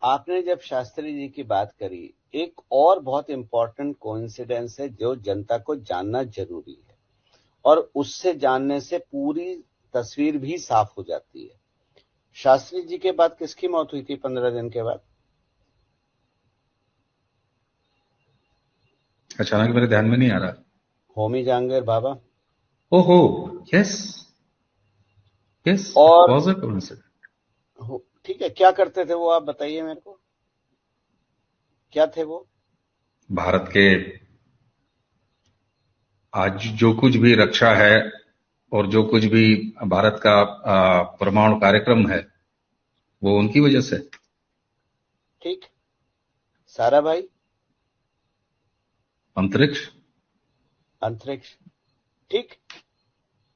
आपने जब शास्त्री जी की बात करी, एक और बहुत इंपॉर्टेंट कोइंसिडेंस है जो जनता को जानना जरूरी है, और उससे जानने से पूरी तस्वीर भी साफ हो जाती है। शास्त्री जी के बाद किसकी मौत हुई थी 15 दिन के बाद? अचानक मेरे ध्यान में नहीं आ रहा। होमी जहांगीर भाभा। ओहो, यस यस, इट और वाज अ कोइंसिडेंस। ठीक है, क्या करते थे वो, आप बताइए मेरे को, क्या थे वो? भारत के आज जो कुछ भी रक्षा है और जो कुछ भी भारत का परमाणु कार्यक्रम है, वो उनकी वजह से। ठीक। सारा भाई। अंतरिक्ष। अंतरिक्ष। ठीक।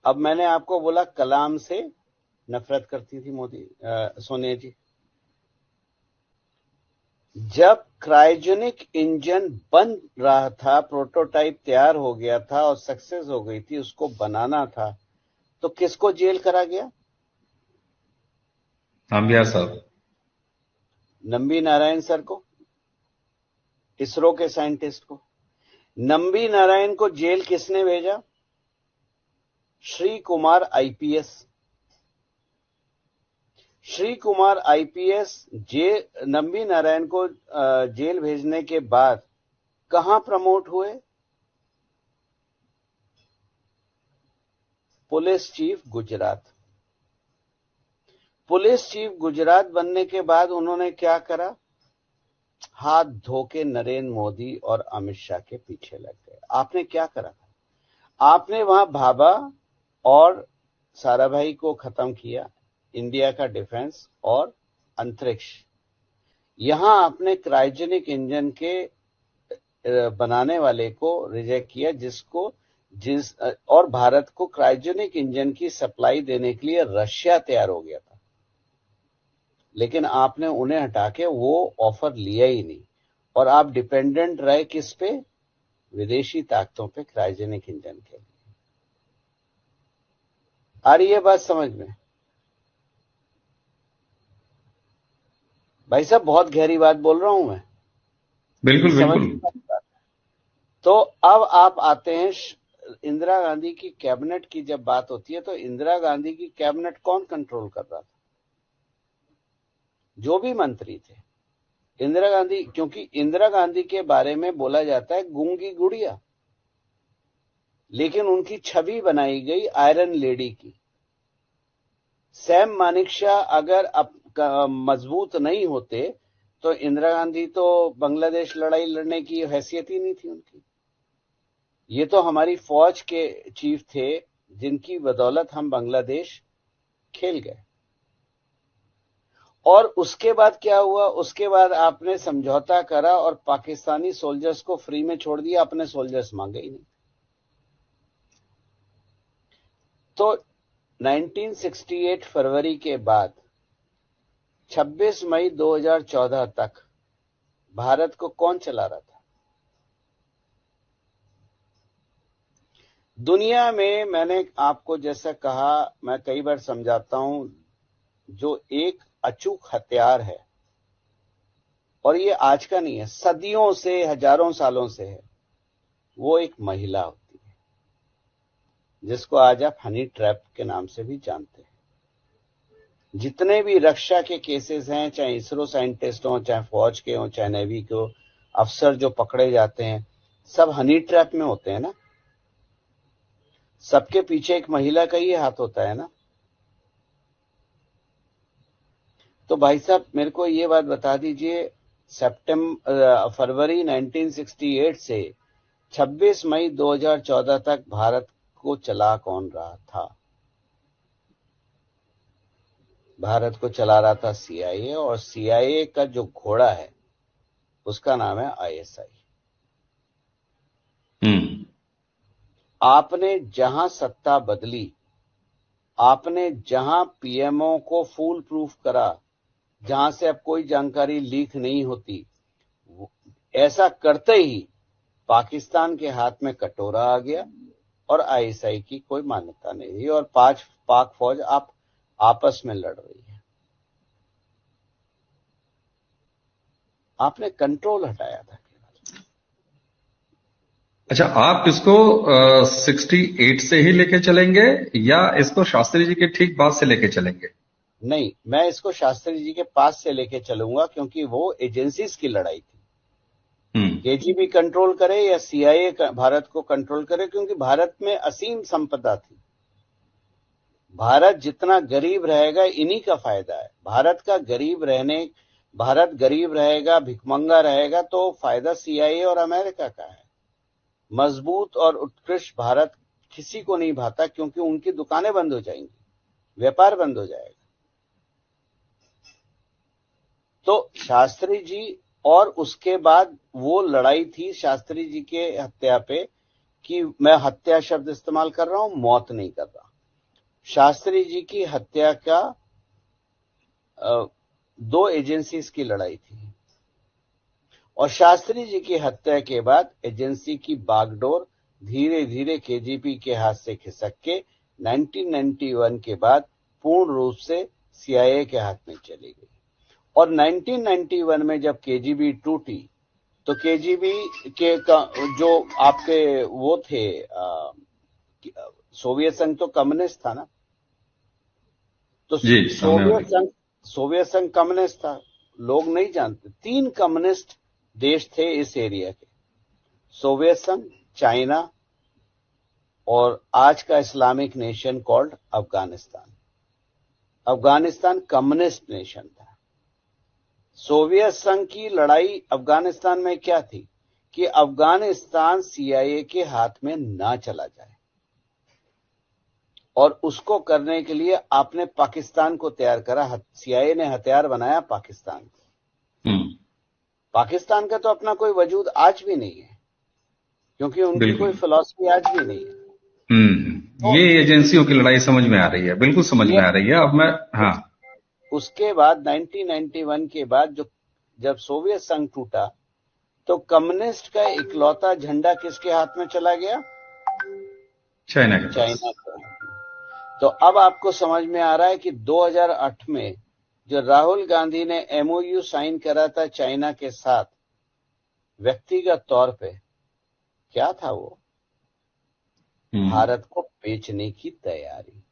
अब मैंने आपको बोला कलाम से नफरत करती थी सोनिया जी। जब क्रायोजेनिक इंजन बन रहा था, प्रोटोटाइप तैयार हो गया था और सक्सेस हो गई थी, उसको बनाना था, तो किसको जेल करा गया? नामबियार साहब। नंबी नारायण सर को, इसरो के साइंटिस्ट को। नंबी नारायण को जेल किसने भेजा? श्री कुमार आईपीएस। श्री कुमार आईपीएस नंबी नारायण को जेल भेजने के बाद कहां प्रमोट हुए? Police chief Gujarat. Police chief Gujarat बनने के बाद उन्होंने क्या करा? हाथ धो के नरेंद्र मोदी और अमित शाह के पीछे लग गए। आपने क्या करा? आपने वहां भाभा और साराभाई को खत्म किया, इंडिया का डिफेंस और अंतरिक्ष। यहां आपने क्रायोजेनिक इंजन के बनाने वाले को रिजेक्ट किया, और भारत को क्रायोजेनिक इंजन की सप्लाई देने के लिए रशिया तैयार हो गया था, लेकिन आपने उन्हें हटा के वो ऑफर लिया ही नहीं, और आप डिपेंडेंट रहे किस पे? विदेशी ताकतों पे क्रायोजेनिक इंजन के लिए। आ रही है बात समझ में? भाई साहब, बहुत गहरी बात बोल रहा हूं मैं, बिल्कुल समझ बिल्कुल। में आ रही बात? तो अब आप आते हैं इंदिरा गांधी की कैबिनेट की जब बात होती है, तो इंदिरा गांधी की कैबिनेट कौन कंट्रोल कर रहा था? जो भी मंत्री थे, इंदिरा गांधी, क्योंकि इंदिरा गांधी के बारे में बोला जाता है गूंगी गुड़िया, लेकिन उनकी छवि बनाई गई आयरन लेडी की। सैम मानेकशॉ अगर मजबूत नहीं होते तो इंदिरा गांधी तो बांग्लादेश लड़ाई लड़ने की हैसियत ही नहीं थी उनकी। ये तो हमारी फौज के चीफ थे जिनकी बदौलत हम बांग्लादेश खेल गए। और उसके बाद क्या हुआ? उसके बाद आपने समझौता करा और पाकिस्तानी सोल्जर्स को फ्री में छोड़ दिया, अपने सोल्जर्स मांगे ही नहीं। तो 1968 फरवरी के बाद 26 मई 2014 तक भारत को कौन चला रहा था? दुनिया में, मैंने आपको जैसा कहा, मैं कई बार समझाता हूं, जो एक अचूक हथियार है, और ये आज का नहीं है, सदियों से, हजारों सालों से है, वो एक महिला होती है, जिसको आज आप हनी ट्रैप के नाम से भी जानते हैं। जितने भी रक्षा के केसेस हैं, चाहे इसरो साइंटिस्ट हो, चाहे फौज के हो, चाहे नेवी के हो, अफसर जो पकड़े जाते हैं, सब हनी ट्रैप में होते हैं ना। सबके पीछे एक महिला का ही हाथ होता है ना। तो भाई साहब, मेरे को ये बात बता दीजिए, फरवरी 1968 से 26 मई 2014 तक भारत को चला कौन रहा था? भारत को चला रहा था सीआईए, और सीआईए का जो घोड़ा है उसका नाम है आईएसआई। हम्म। आपने जहां सत्ता बदली, आपने जहां पीएमओ को फूल प्रूफ करा, जहां से अब कोई जानकारी लीक नहीं होती, ऐसा करते ही पाकिस्तान के हाथ में कटोरा आ गया, और आईएसआई की कोई मान्यता नहीं रही, और पाक फौज आप आपस में लड़ रही है। आपने कंट्रोल हटाया था केवल। अच्छा, आप इसको 68 से ही लेके चलेंगे या इसको शास्त्री जी के ठीक बाद से लेके चलेंगे? नहीं, मैं इसको शास्त्री जी के पास से लेके चलूंगा, क्योंकि वो एजेंसीज की लड़ाई थी। केजीबी कंट्रोल करे या सीआईए भारत को कंट्रोल करे, क्योंकि भारत में असीम संपदा थी। भारत जितना गरीब रहेगा इन्हीं का फायदा है। भारत गरीब रहेगा, भिखमंगा रहेगा तो फायदा सीआईए और अमेरिका का है। मजबूत और उत्कृष्ट भारत किसी को नहीं भाता, क्योंकि उनकी दुकानें बंद हो जाएंगी, व्यापार बंद हो जाएगा। तो शास्त्री जी, और उसके बाद वो लड़ाई थी शास्त्री जी के हत्या पे, कि मैं हत्या शब्द इस्तेमाल कर रहा हूं, मौत नहीं कर रहा। शास्त्री जी की हत्या का 2 एजेंसीज की लड़ाई थी, और शास्त्री जी की हत्या के बाद एजेंसी की बागडोर धीरे धीरे केजीबी के हाथ से खिसक के 1991 के बाद पूर्ण रूप से सीआईए के हाथ में चली गई। और 1991 में जब केजीबी टूटी, तो केजीबी के जो आपके वो थे, सोवियत संघ तो कम्युनिस्ट था ना, तो जी, सोवियत संघ कम्युनिस्ट था। लोग नहीं जानते, 3 कम्युनिस्ट देश थे इस एरिया के, सोवियत संघ, चाइना और आज का Islamic nation called Afghanistan. Afghanistan communist nation था। सोवियत संघ की लड़ाई अफगानिस्तान में क्या थी कि अफगानिस्तान सीआईए के हाथ में ना चला जाए, और उसको करने के लिए आपने पाकिस्तान को तैयार करा। सीआईए ने हथियार बनाया पाकिस्तान को। पाकिस्तान का तो अपना कोई वजूद आज भी नहीं है, क्योंकि उनकी कोई फिलॉसफी आज भी नहीं है। तो ये एजेंसियों की लड़ाई समझ में आ रही है, बिल्कुल समझ में आ रही है। अब मैं उसके बाद 1991 के बाद जब सोवियत संघ टूटा, तो कम्युनिस्ट का इकलौता झंडा किसके हाथ में चला गया? चाइना का। तो अब आपको समझ में आ रहा है कि 2008 में जो राहुल गांधी ने एमओयू साइन करा था चाइना के साथ, व्यक्तिगत तौर पे क्या था वो? भारत को बेचने की तैयारी,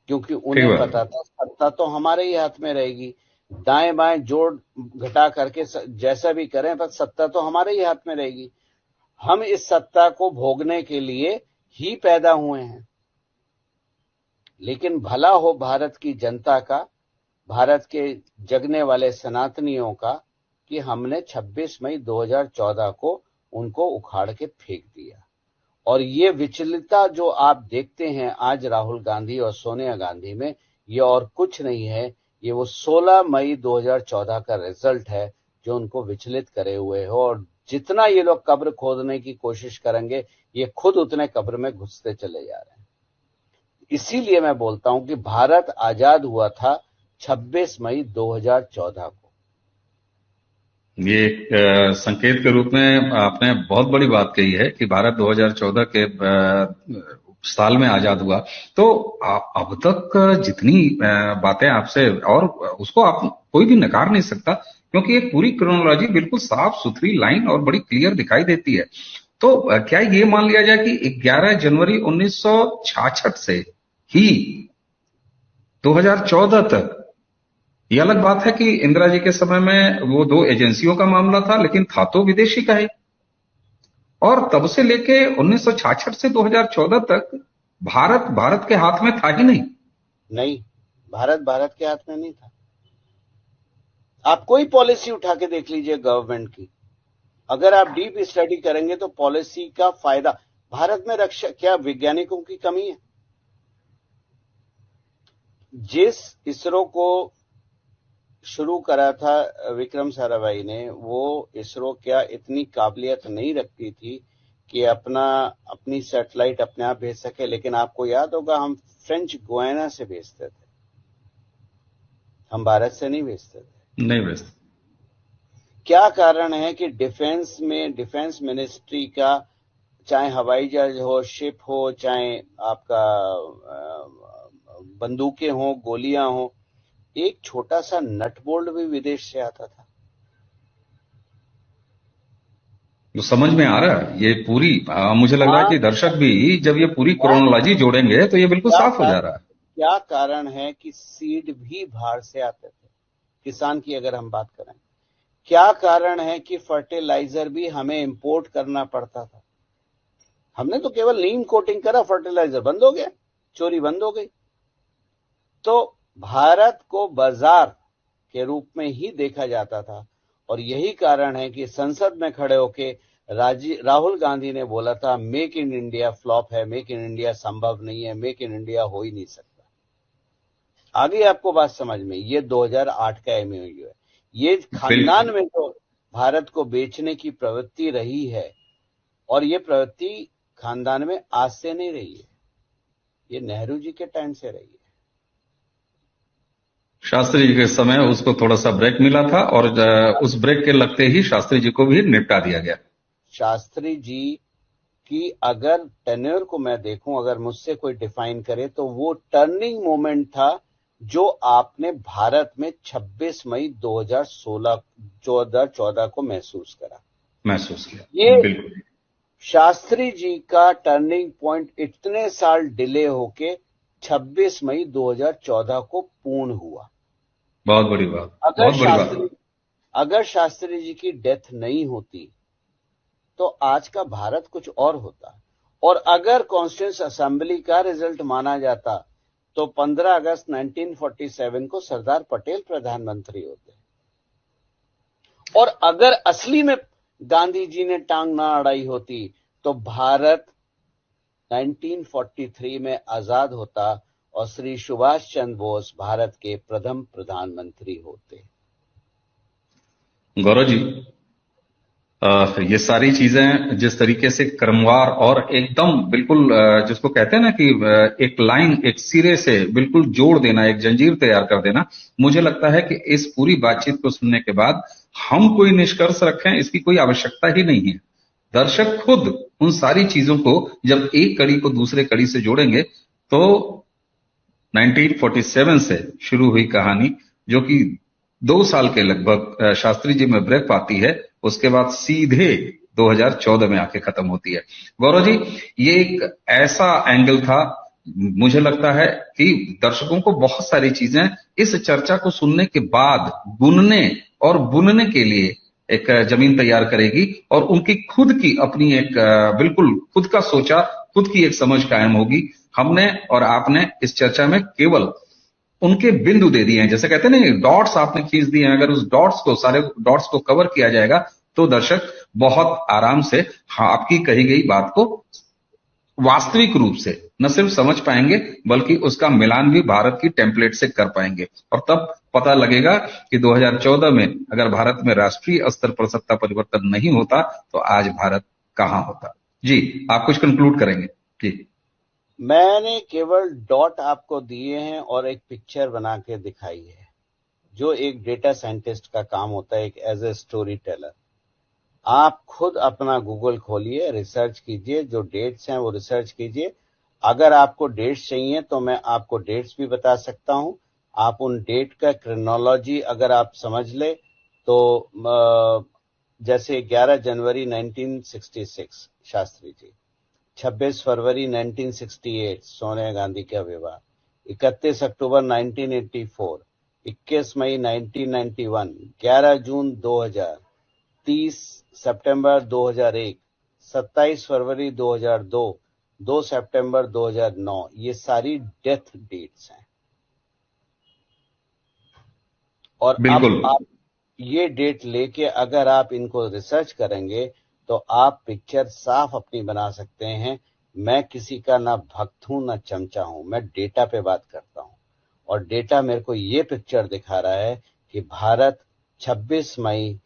क्योंकि उन्हें पता था सत्ता तो हमारे ही हाथ में रहेगी। दाएं बाएं जोड़ घटा करके जैसा भी करें, पर सत्ता तो हमारे ही हाथ में रहेगी। हम इस सत्ता को भोगने के लिए ही पैदा हुए हैं। लेकिन भला हो भारत की जनता का, भारत के जगने वाले सनातनियों का, कि हमने 26 मई 2014 को उनको उखाड़ के फेंक दिया। और ये विचलितता जो आप देखते हैं आज राहुल गांधी और सोनिया गांधी में, ये और कुछ नहीं है, ये वो 16 मई 2014 का रिजल्ट है जो उनको विचलित करे हुए हो। और जितना ये लोग कब्र खोदने की कोशिश करेंगे, ये खुद उतने कब्र में घुसते चले जा रहे हैं। इसीलिए मैं बोलता हूं कि भारत आजाद हुआ था 26 मई 2014 को। ये एक संकेत के रूप में आपने बहुत बड़ी बात कही है कि भारत 2014 के साल में आजाद हुआ। तो अब तक जितनी बातें आपसे, और उसको आप कोई भी नकार नहीं सकता, क्योंकि एक पूरी क्रोनोलॉजी बिल्कुल साफ सुथरी लाइन और बड़ी क्लियर दिखाई देती है। तो क्या ये मान लिया जाए कि 11 जनवरी 1966 से ही 2014 तक, ये अलग बात है कि इंदिरा जी के समय में वो 2 एजेंसियों का मामला था, लेकिन था तो विदेशी का ही। और तब से लेके 1966 से 2014 तक भारत के हाथ में था ही नहीं, भारत के हाथ में नहीं था। आप कोई पॉलिसी उठा के देख लीजिए गवर्नमेंट की, अगर आप डीप स्टडी करेंगे तो पॉलिसी का फायदा भारत में रक्षा, क्या वैज्ञानिकों की कमी है? जिस इसरो को शुरू करा था विक्रम साराभाई ने, वो इसरो क्या इतनी काबिलियत नहीं रखती थी कि अपनी सैटेलाइट अपने आप भेज सके? लेकिन आपको याद होगा, हम फ्रेंच गुयाना से भेजते थे, हम भारत से नहीं भेजते थे। क्या कारण है कि डिफेंस मिनिस्ट्री का, चाहे हवाई जहाज हो, शिप हो, चाहे आपका बंदूकें हो, गोलियां हो, एक छोटा सा नट बोल्ट भी विदेश से आता था। तो समझ में आ रहा है ये पूरी, मुझे लग रहा है कि आज दर्शक भी जब ये पूरी क्या क्रोनोलॉजी जोड़ेंगे तो ये बिल्कुल क्या साफ हो जा कारण रहा है। क्या कारण है कि सीड भी बाहर से आते थे, किसान की अगर हम बात करें। क्या कारण है कि फर्टिलाइजर भी हमें इंपोर्ट करना पड़ता था। हमने तो केवल नीम कोटिंग करा, फर्टिलाइजर बंद हो गया, चोरी बंद हो गई। तो भारत को बाजार के रूप में ही देखा जाता था। और यही कारण है कि संसद में खड़े होके राहुल गांधी ने बोला था मेक इन इंडिया फ्लॉप है, मेक इन इंडिया संभव नहीं है, मेक इन इंडिया हो ही नहीं सकता। आगे आपको बात समझ में, ये 2008 का एमओयू है। ये खानदान बिल्कुल। में तो भारत को बेचने की प्रवृत्ति रही है, और ये प्रवृत्ति खानदान में आज से नहीं रही है, ये नेहरू जी के टाइम से रही है। शास्त्री जी के समय उसको थोड़ा सा ब्रेक मिला था और उस ब्रेक के लगते ही शास्त्री जी को भी निपटा दिया गया। शास्त्री जी की अगर टेन्योर को मैं देखूं, अगर मुझसे कोई डिफाइन करे, तो वो टर्निंग मोमेंट था जो आपने भारत में 26 मई 2014 को महसूस किया। ये बिल्कुल। शास्त्री जी का टर्निंग पॉइंट इतने साल डिले होके 26 मई 2014 को पूर्ण हुआ। बहुत बड़ी बात, अगर बहुत बड़ी बात। शास्त्री अगर शास्त्री जी की डेथ नहीं होती तो आज का भारत कुछ और होता। और अगर कॉन्स्टिट्यूएंट असेंबली का रिजल्ट माना जाता तो 15 अगस्त 1947 को सरदार पटेल प्रधानमंत्री होते। और अगर असली में गांधी जी ने टांग ना अड़ाई होती तो भारत 1943 में आजाद होता और श्री सुभाष चंद्र बोस भारत के प्रथम प्रधानमंत्री होते। गौरव जी, ये सारी चीजें जिस तरीके से क्रमवार और एकदम बिल्कुल जिसको कहते हैं ना कि एक लाइन, एक सिरे से बिल्कुल जोड़ देना, एक जंजीर तैयार कर देना, मुझे लगता है कि इस पूरी बातचीत को सुनने के बाद हम कोई निष्कर्ष रखें इसकी कोई आवश्यकता ही नहीं है। दर्शक खुद उन सारी चीजों को जब एक कड़ी को दूसरे कड़ी से जोड़ेंगे तो 1947 से शुरू हुई कहानी, जो कि 2 साल के लगभग शास्त्री जी में ब्रेक पाती है, उसके बाद सीधे 2014 में आके खत्म होती है। गौरव जी, ये एक ऐसा एंगल था, मुझे लगता है कि दर्शकों को बहुत सारी चीजें इस चर्चा को सुनने के बाद गुनने और बुनने के लिए एक जमीन तैयार करेगी और उनकी खुद की अपनी एक बिल्कुल खुद का सोचा, खुद की एक समझ कायम होगी। हमने और आपने इस चर्चा में केवल उनके बिंदु दे दिए हैं, जैसे कहते हैं ना, डॉट्स आपने खींच दिए हैं। अगर उस डॉट्स को, सारे डॉट्स को कवर किया जाएगा तो दर्शक बहुत आराम से आपकी कही गई बात को वास्तविक रूप से न सिर्फ समझ पाएंगे बल्कि उसका मिलान भी भारत की टेम्पलेट से कर पाएंगे। और तब पता लगेगा कि 2014 में अगर भारत में राष्ट्रीय स्तर पर सत्ता परिवर्तन नहीं होता तो आज भारत कहां होता। जी, आप कुछ कंक्लूड करेंगे? जी। मैंने केवल डॉट आपको दिए हैं और एक पिक्चर बना के दिखाई है, जो एक डेटा साइंटिस्ट का काम होता है, एक एज ए स्टोरी टेलर। आप खुद अपना गूगल खोलिए, रिसर्च कीजिए, जो डेट्स हैं वो रिसर्च कीजिए। अगर आपको डेट्स चाहिए तो मैं आपको डेट्स भी बता सकता हूं। आप उन डेट का क्रोनोलॉजी अगर आप समझ ले तो जैसे 11 जनवरी 1966 शास्त्री जी, 26 फरवरी 1968 सोनिया गांधी का विवाह, 31 अक्टूबर 1984, 21 मई 1991, 11 जून 2000, 30 सितंबर 2001, 27 फरवरी 2002, 2 सितंबर 2009, ये सारी डेथ डेट्स हैं। और अब बिल्कुल। आप ये डेट लेके अगर आप इनको रिसर्च करेंगे तो आप पिक्चर साफ अपनी बना सकते हैं। मैं किसी का ना भक्त हूं ना चमचा हूं, मैं डेटा पे बात करता हूं। और डेटा मेरे को ये पिक्चर दिखा रहा है कि भारत 26 मई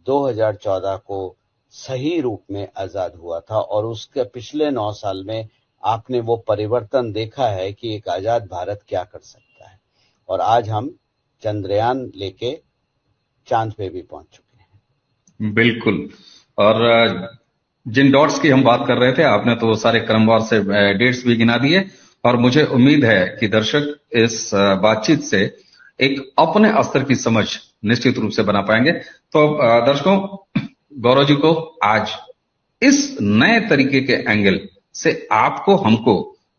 2014 को सही रूप में आजाद हुआ था। और उसके पिछले 9 साल में आपने वो परिवर्तन देखा है कि एक आजाद भारत क्या कर सकता है। और आज हम चंद्रयान लेके चांद पे भी पहुंच चुके हैं। बिल्कुल। और जिन डॉट्स की हम बात कर रहे थे, आपने तो सारे क्रमवार से डेट्स भी गिना दिए और मुझे उम्मीद है कि दर्शक इस बातचीत से एक अपने स्तर की समझ निश्चित रूप से बना पाएंगे। तो दर्शकों, गौरव जी को आज इस नए तरीके के एंगल से आपको हमको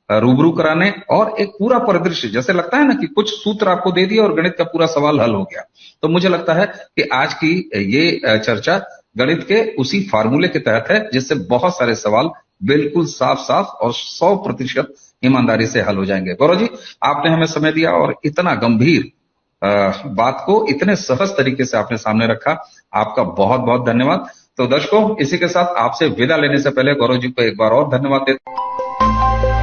रूबरू कराने और एक पूरा परिदृश्य, जैसे लगता है ना कि कुछ सूत्र आपको दे दिया और गणित का पूरा सवाल हल हो गया, तो मुझे लगता है कि आज की ये चर्चा गणित के उसी फार्मूले के तहत है जिससे बहुत सारे सवाल बिल्कुल साफ साफ और 100% ईमानदारी से हल हो जाएंगे। गौरव जी, आपने हमें समय दिया और इतना गंभीर बात को इतने सहज तरीके से आपने सामने रखा, आपका बहुत बहुत धन्यवाद। तो दर्शकों, इसी के साथ आपसे विदा लेने से पहले गौरव जी को एक बार और धन्यवाद देते